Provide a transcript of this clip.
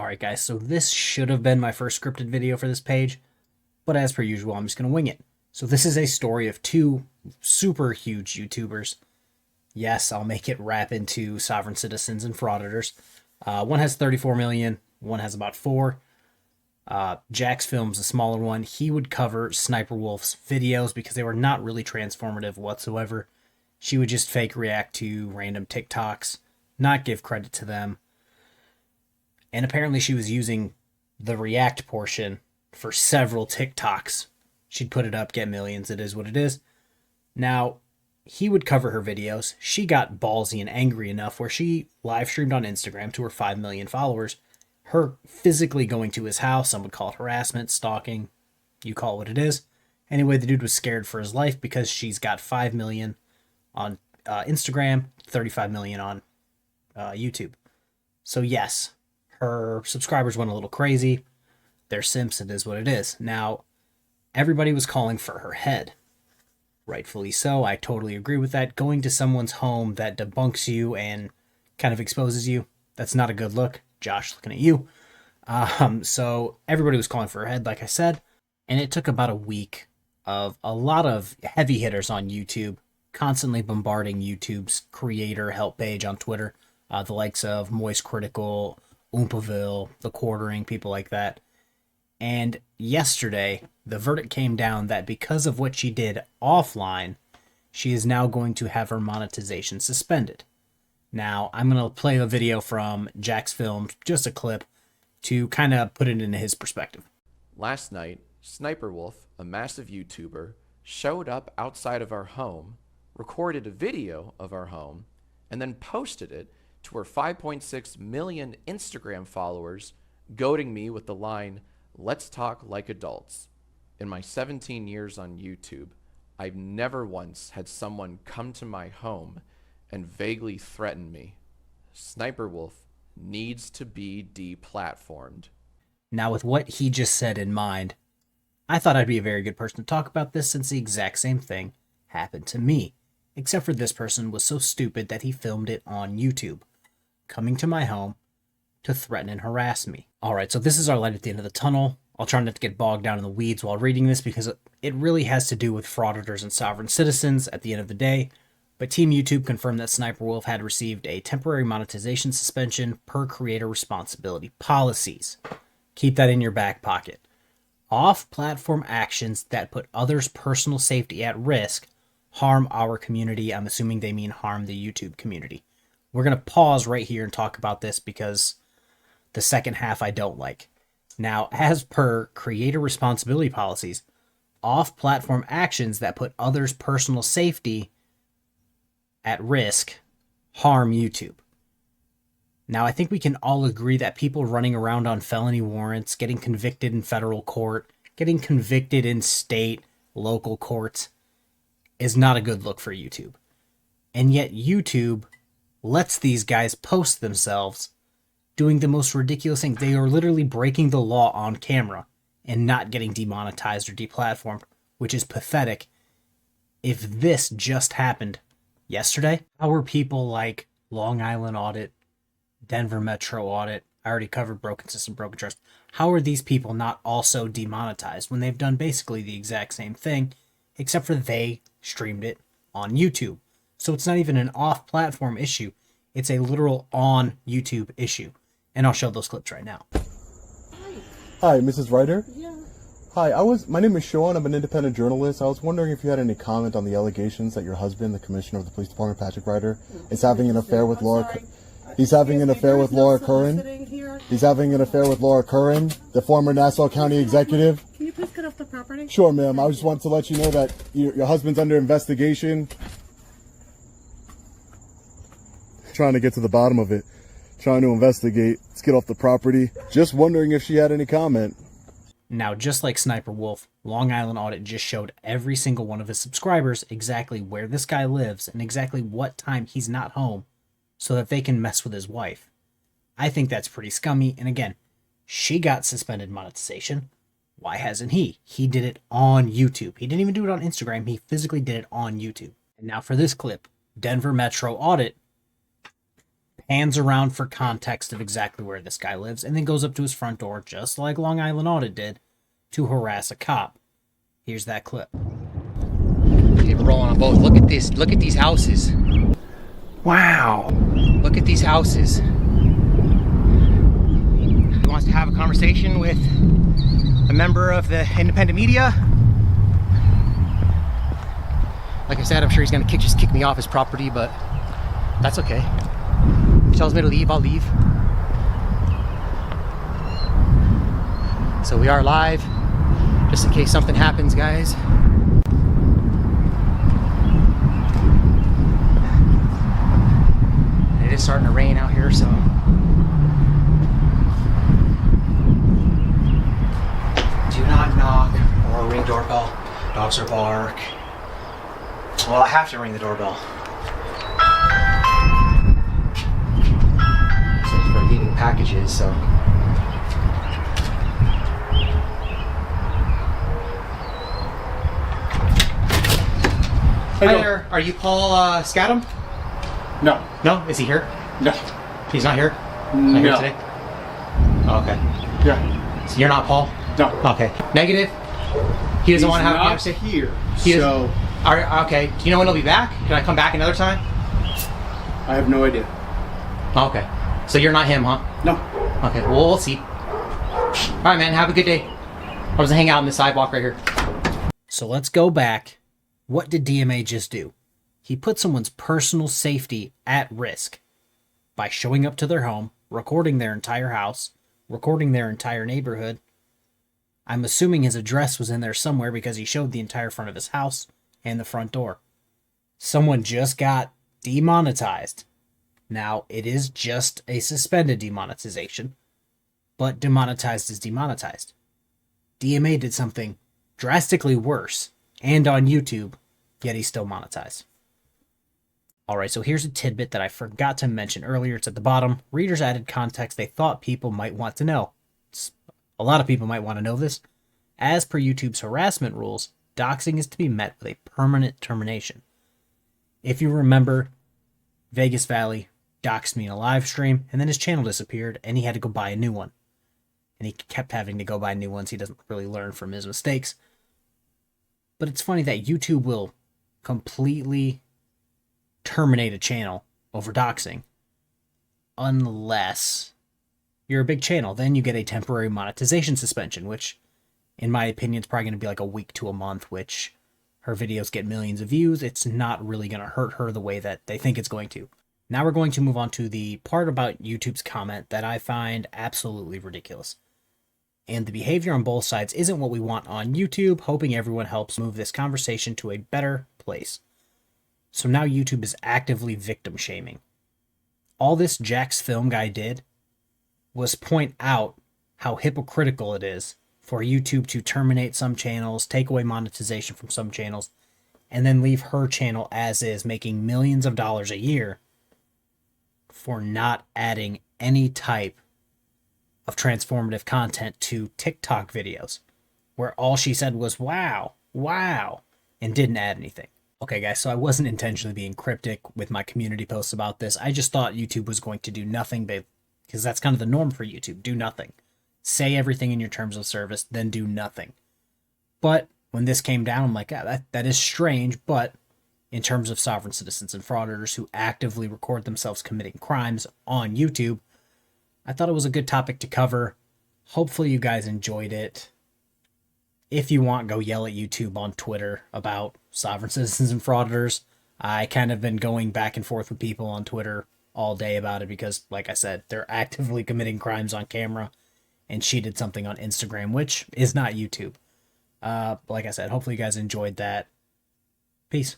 Alright guys, so this should have been my first scripted video for this page, but as per usual, I'm just going to wing it. So this is a story of two super huge YouTubers. Yes, I'll make it wrap into sovereign citizens and frauditors. One has 34 million, one has about 4. Jack's Films, the smaller one, he would cover SSniperWolf's videos because they were not really transformative whatsoever. She would just fake react to random TikToks, not give credit to them. And apparently she was using the react portion for several TikToks. She'd put it up, get millions, it is what it is. Now, he would cover her videos. She got ballsy and angry enough where she live streamed on Instagram to her 5 million followers. Her physically going to his house, some would call it harassment, stalking, you call it what it is. Anyway, the dude was scared for his life because she's got 5 million on Instagram, 35 million on YouTube. So yes, her subscribers went a little crazy. They're simps, it is what it is. Now, everybody was calling for her head. Rightfully so, I totally agree with that. Going to someone's home that debunks you and kind of exposes you, that's not a good look. Josh, looking at you. So everybody was calling for her head, like I said. And it took about a week of a lot of heavy hitters on YouTube, constantly bombarding YouTube's creator help page on Twitter. The likes of Moist Critical, Oompaville, The Quartering, people like that. And yesterday, the verdict came down that because of what she did offline, she is now going to have her monetization suspended. Now, I'm going to play a video from Jack's Films, just a clip, to kind of put it into his perspective. Last night, SSniperWolf, a massive YouTuber, showed up outside of our home, recorded a video of our home, and then posted it to her 5.6 million Instagram followers, goading me with the line, "Let's talk like adults." In my 17 years on YouTube, I've never once had someone come to my home and vaguely threaten me. SSniperWolf needs to be deplatformed. Now, with what he just said in mind, I thought I'd be a very good person to talk about this since the exact same thing happened to me. Except for this person was so stupid that he filmed it on YouTube, coming to my home to threaten and harass me. Alright, so this is our light at the end of the tunnel. I'll try not to get bogged down in the weeds while reading this because it really has to do with frauditors and sovereign citizens at the end of the day. But Team YouTube confirmed that SSniperWolf had received a temporary monetization suspension per creator responsibility policies. Keep that in your back pocket. Off-platform actions that put others' personal safety at risk harm our community. I'm assuming they mean harm the YouTube community. We're going to pause right here and talk about this because the second half I don't like. Now, as per creator responsibility policies, off-platform actions that put others' personal safety at risk harm YouTube. Now, I think we can all agree that people running around on felony warrants, getting convicted in federal court, getting convicted in state, local courts, is not a good look for YouTube. And yet YouTube lets these guys post themselves doing the most ridiculous thing. They are literally breaking the law on camera and not getting demonetized or deplatformed, which is pathetic. If this just happened yesterday, how were people like Long Island Audit, Denver Metro Audit, I already covered Broken System, Broken Trust, how are these people not also demonetized when they've done basically the exact same thing, except for they streamed it on YouTube? So it's not even an off-platform issue. It's a literal on YouTube issue. And I'll show those clips right now. Hi, Mrs. Ryder? Yeah. Hi, my name is Sean. I'm an independent journalist. I was wondering if you had any comment on the allegations that your husband, the commissioner of the police department, Patrick Ryder, is having an affair with Laura. He's having an affair with Laura Curran. He's having an affair with Laura Curran, the former Nassau County executive. Can you please get off the property? Sure, ma'am. I just wanted to let you know that your husband's under investigation. Trying to get to the bottom of it. Trying to investigate. Let's get off the property. Just wondering if she had any comment. Now, just like SSniperWolf, Long Island Audit just showed every single one of his subscribers exactly where this guy lives and exactly what time he's not home so that they can mess with his wife. I think that's pretty scummy. And again, she got suspended monetization. Why hasn't he? He did it on YouTube. He didn't even do it on Instagram. He physically did it on YouTube. And now for this clip, Denver Metro Audit pans around for context of exactly where this guy lives, and then goes up to his front door, just like Long Island Audit did, to harass a cop. Here's that clip. We're rolling on both. Look at this. Look at these houses. Wow. Look at these houses. He wants to have a conversation with a member of the independent media. Like I said, I'm sure he's gonna just kick me off his property, but that's okay. He tells me to leave, I'll leave. So we are live, just in case something happens, guys. It is starting to rain out here, so. Do not knock or ring doorbell. Dogs are bark. Well, I have to ring the doorbell. So for leaving packages, so. Hi there. Are you Paul Scadam? No. No? Is he here? No. He's not here? Not here No. today? Oh, okay. Yeah. So you're not Paul? No. Okay. Negative? He doesn't want to have a not conversation? here. He So Okay. Do you know when he'll be back? Can I come back another time? I have no idea. Okay. So you're not him, huh? No. Okay. Well, we'll see. All right, man. Have a good day. I was hanging out on the sidewalk right here. So let's go back. What did DMA just do? He put someone's personal safety at risk by showing up to their home, recording their entire house, recording their entire neighborhood. I'm assuming his address was in there somewhere because he showed the entire front of his house and the front door. Someone just got demonetized. Now, it is just a suspended demonetization, but demonetized is demonetized. DMA did something drastically worse and on YouTube, yet he's still monetized. Alright, so here's a tidbit that I forgot to mention earlier. It's at the bottom. Readers added context they thought people might want to know. A lot of people might want to know this. As per YouTube's harassment rules, doxing is to be met with a permanent termination. If you remember, Vegas Valley doxed me in a live stream, and then his channel disappeared, and he had to go buy a new one. And he kept having to go buy new ones. He doesn't really learn from his mistakes. But it's funny that YouTube will completely terminate a channel over doxing unless you're a big channel. Then you get a temporary monetization suspension, which in my opinion is probably going to be like a week to a month, which her videos get millions of views. It's not really going to hurt her the way that they think it's going to. Now we're going to move on to the part about YouTube's comment that I find absolutely ridiculous. And the behavior on both sides isn't what we want on YouTube, hoping everyone helps move this conversation to a better place. So now YouTube is actively victim shaming. All this Jack's Film guy did was point out how hypocritical it is for YouTube to terminate some channels, take away monetization from some channels, and then leave her channel as is, making millions of dollars a year for not adding any type of transformative content to TikTok videos, where all she said was, wow, wow, and didn't add anything. Okay, guys, so I wasn't intentionally being cryptic with my community posts about this. I just thought YouTube was going to do nothing, because that's kind of the norm for YouTube. Do nothing. Say everything in your terms of service, then do nothing. But when this came down, I'm like, yeah, that is strange, but in terms of sovereign citizens and fraudsters who actively record themselves committing crimes on YouTube, I thought it was a good topic to cover. Hopefully you guys enjoyed it. If you want, go yell at YouTube on Twitter about sovereign citizens and fraudsters. I kind of been going back and forth with people on Twitter all day about it because, like I said, they're actively committing crimes on camera, and she did something on Instagram, which is not YouTube. Like I said, hopefully you guys enjoyed that. Peace.